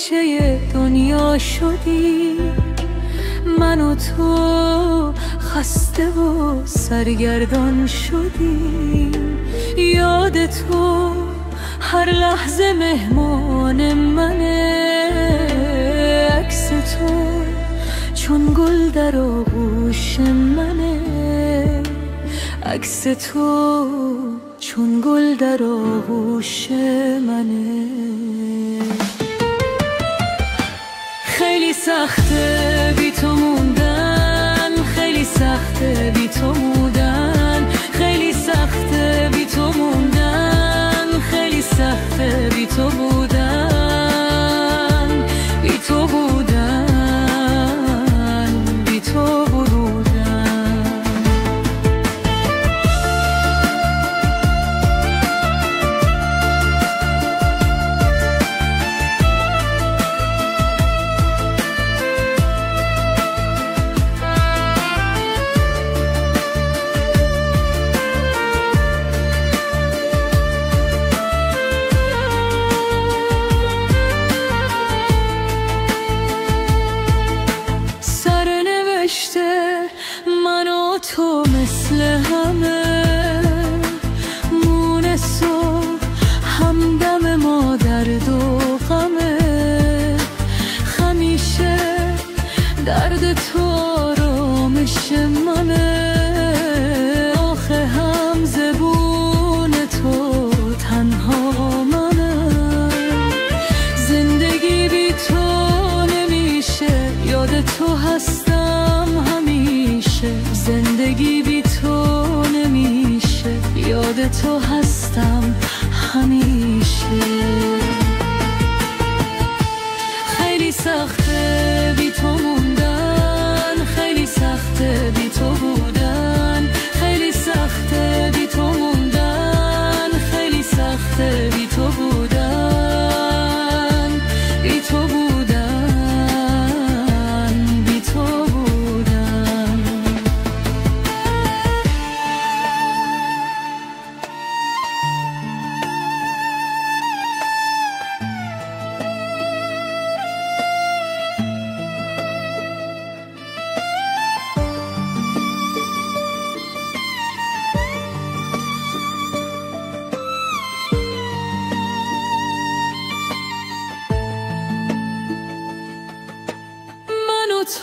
گوشه دنیا شدی، من و تو خسته و سرگردان شدیم. یاد تو هر لحظه مهمان منه، عکس تو چون گل در آغوش منه، عکس تو چون گل در آغوش منه. خیلی سخته بی تو موندن، خیلی سخته بی تو موندن، خیلی سخته بی تو موندن، خیلی سخته بی تو بودن، بی تو بودن، بی تو بودن. من و تو مثل همه مونس و همدم ما درد و غمه، همیشه درد تو آرامش منه، آخه هم زبون تو تنها منه. زندگی بی تو نمیشه، یاد تو هستم همیشه، زندگی بی تو نمیشه، یاد تو هستم همیشه. خیلی سخته بی تو موندن، خیلی سخته بی تو بودن، خیلی سخته بی تو موندن، خیلی سخته بی تو بودن، بی تو بودن.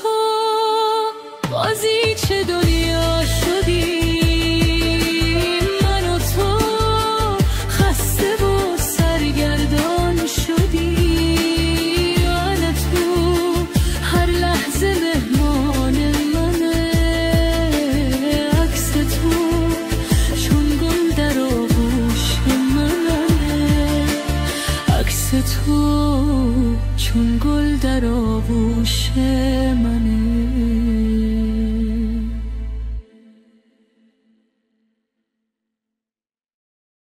تو بازیچه دنیا شدی، من و تو خسته و سرگردان شدی. من تو هر لحظه مهمان منه، عکس تو چون گل در آغوش منه، عکس تو چون گل در آغوش منه.